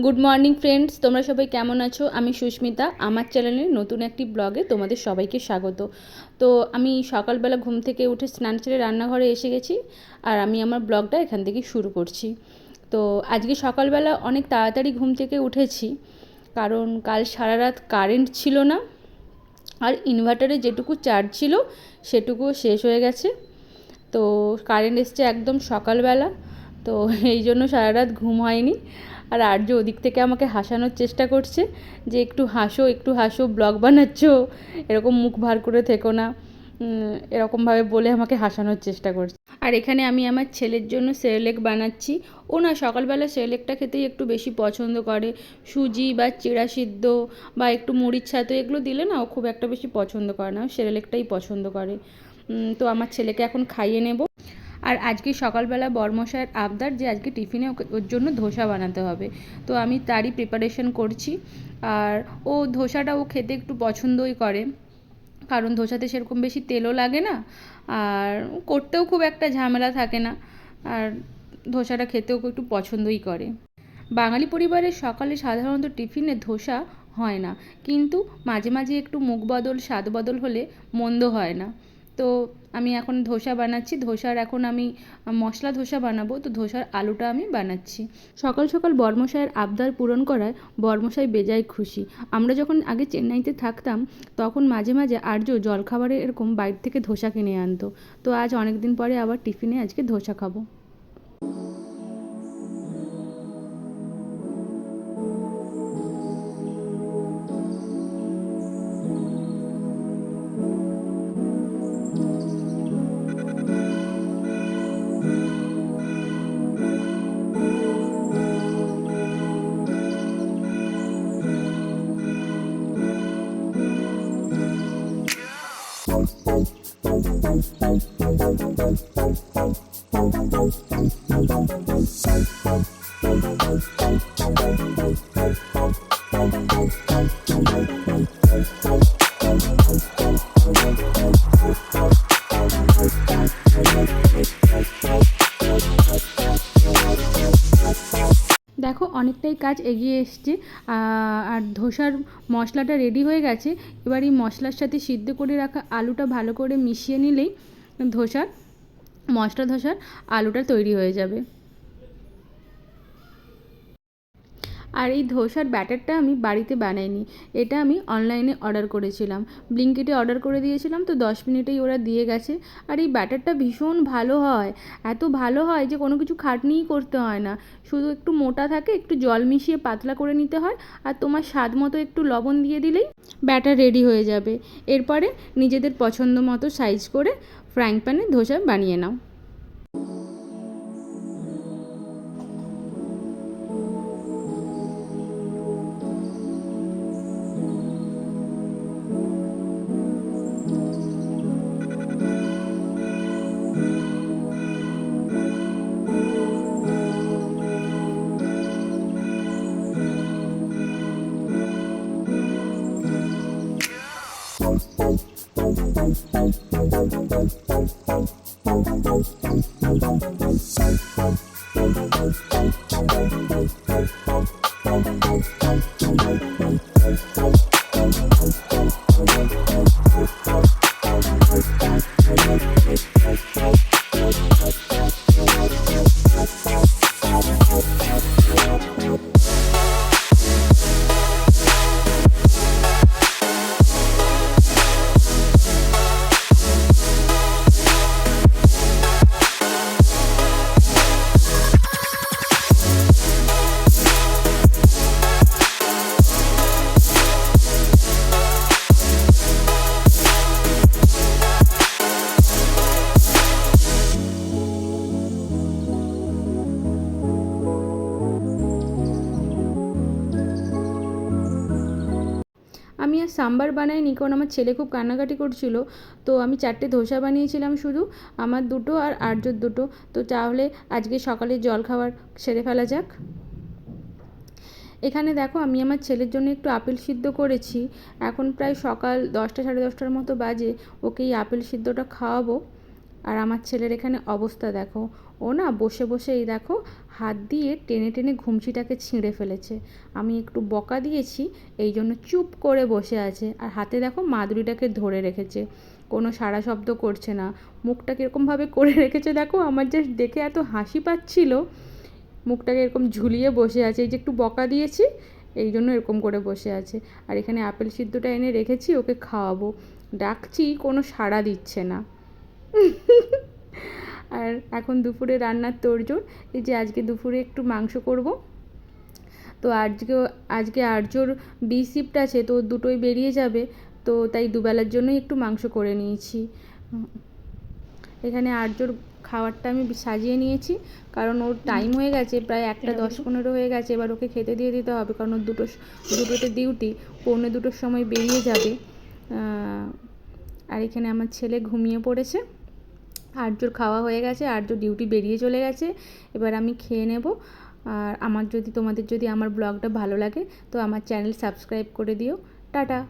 Good morning friends, তোমরা সবাই কেমন আছো? আমি সুস্মিতা। আমার চ্যানেলে নতুন একটি ব্লগে তোমাদের সবাইকে স্বাগত। তো আমি সকালবেলা ঘুম থেকে উঠে স্নান সেরে রান্নাঘরে এসে গেছি, আর আমি আমার ব্লগটা এখান থেকে শুরু করছি। তো আজকে সকালবেলা অনেক তাড়াতাড়ি ঘুম থেকে উঠেছি, কারণ কাল সারা রাত কারেন্ট ছিল না, আর ইনভার্টারে যেটুকু চার্জ ছিল সেটুকুও শেষ হয়ে গেছে। তো কারেন্ট এসছে একদম সকালবেলা, তো এই জন্য সারা রাত ঘুম হয়নি। আর আর্য ওদিক থেকে আমাকে হাসানোর চেষ্টা করছে যে একটু হাসো, একটু হাসো, ব্লগ বানাচ্ছ, এরকম মুখ ভার করে থেকো না, এরকমভাবে বলে আমাকে হাসানোর চেষ্টা করছে। আর এখানে আমি আমার ছেলের জন্য সেরেলেক বানাচ্ছি। ও না সকালবেলা সেরেলেকটা খেতেই একটু বেশি পছন্দ করে। সুজি বা চিড়া সিদ্ধ বা একটু মুড়ির ছাতু এগুলো দিলে না ও খুব একটা বেশি পছন্দ করে না, সেরেলেকটাই পছন্দ করে। তো আমার ছেলেকে এখন খাইয়ে নেব। আর আজকে সকালবেলা বরমশাইয়ের আবদার যে আজকে টিফিনে ওর জন্য ধোসা বানাতে হবে, তো আমি তারই প্রিপারেশন করছি। আর ও ধোসাটা ও খেতে একটু পছন্দই করে, কারণ ধোসাতে সেরকম বেশি তেলও লাগে না, আর করতেও খুব একটা ঝামেলা থাকে না, আর ধোসাটা খেতেও একটু পছন্দই করে। বাঙালি পরিবারের সকালে সাধারণত টিফিনে ধোসা হয় না, কিন্তু মাঝে মাঝে একটু মুখ বদল, স্বাদ বদল হলে মন্দ হয় না। তো আমি এখন ধোসা বানাচ্ছি। ধোসার এখন আমি মশলা ধোসা বানাবো, তো ধোসার আলুটা আমি বানাচ্ছি। সকাল সকাল বর্মশাইয়ের আবদার পূরণ করায় বর্মশাই বেজায় খুশি। আমরা যখন আগে চেন্নাইতে থাকতাম, তখন মাঝে মাঝে আর্য জলখাবারে এরকম বাইরে থেকে ধোসা কিনে আনতো। তো আজ অনেক দিন পরে আবার টিফিনে আজকে ধোসা খাবো। দেখো অনেকটাই কাজ এগিয়ে এসছে, আর ধোসার মশলাটা রেডি হয়ে গেছে। এবার এই মশলার সাথে সিদ্ধ করে রাখা আলুটা ভালো করে মিশিয়ে নিলেই ধোসার আলুটা তৈরি হয়ে যাবে। আর এই ধোসার ব্যাটারটা আমি বাড়িতে বানাইনি, এটা আমি অনলাইনে অর্ডার করেছিলাম। ব্লিঙ্কিটে অর্ডার করে দিয়েছিলাম, তো 10 মিনিটেই ওরা দিয়ে গেছে। আর এই ব্যাটারটা ভীষণ ভালো হয়, এত ভালো হয় যে কোনো কিছু খাটনিই করতে হয় না। শুধু একটু মোটা থাকে, একটু জল মিশিয়ে পাতলা করে নিতে হয়, আর তোমার স্বাদ মতো একটু লবণ দিয়ে দিলেই ব্যাটার রেডি হয়ে যাবে। এরপরে নিজেদের পছন্দ মতো সাইজ করে ফ্রাইং প্যানে ধোসা বানিয়ে নাও। আমি আর সাম্বার বানাইনি, কারণ আমার ছেলে খুব কান্নাকাটি করছিল। তো আমি 4টে ধোসা বানিয়েছিলাম শুধু, আমার 2টো আর আর্যর 2টো। তো তাহলে আজকে সকালে জলখাবার সেরে ফেলা যাক। এখানে দেখো আমি আমার ছেলের জন্য একটু আপেল সিদ্ধ করেছি। এখন প্রায় সকাল 10টা সাড়ে 10টার মতো বাজে, ওকে এই আপেল সিদ্ধটা খাওয়াবো। আর আমার ছেলের এখানে অবস্থা দেখো, ও না বসে বসে এই দেখো হাত দিয়ে টেনে টেনে ঘুমচিটাকে ছিঁড়ে ফেলেছে। আমি একটু বকা দিয়েছি, এই জন্য চুপ করে বসে আছে। আর হাতে দেখো মাদুরিটাকে ধরে রেখেছে, কোনো সাড়া শব্দ করছে না। মুখটা কীরকমভাবে করে রেখেছে দেখো, আমার জাস্ট দেখে এত হাসি পাচ্ছিল। মুখটাকে এরকম ঝুলিয়ে বসে আছে, এই যে একটু বকা দিয়েছি এই জন্য এরকম করে বসে আছে। আর এখানে আপেল সিদ্ধটা এনে রেখেছি, ওকে খাওয়াবো। ডাকছি, কোনো সাড়া দিচ্ছে না। আর এখন দুপুরে রান্নার তোড়জোড়। এই যে আজকে দুপুরে একটু মাংস করব। তো আজকে আর্যর বি শিফট আছে, তো দুটোই বেরিয়ে যাবে, তো তাই দুবেলার জন্যই একটু মাংস করে নিয়েছি। এখানে আর্যর খাবারটা আমি সাজিয়ে নিয়েছি, কারণ ওর টাইম হয়ে গেছে, প্রায় 1:10-15 হয়ে গেছে। এবার ওকে খেতে দিয়ে দিতে হবে, কারণ ওর দুটোতে ডিউটি, 1:45-2টোর সময় বেরিয়ে যাবে। আর এখানে আমার ছেলে ঘুমিয়ে পড়েছে। আর্যর খাওয়া হয়ে গেছে, আর্য ডিউটি বেরিয়ে চলে গেছে। এবার আমি খেয়ে নেব। আর তোমাদের যদি আমার ব্লগটা ভালো লাগে তো আমার চ্যানেল সাবস্ক্রাইব করে দিও। টাটা।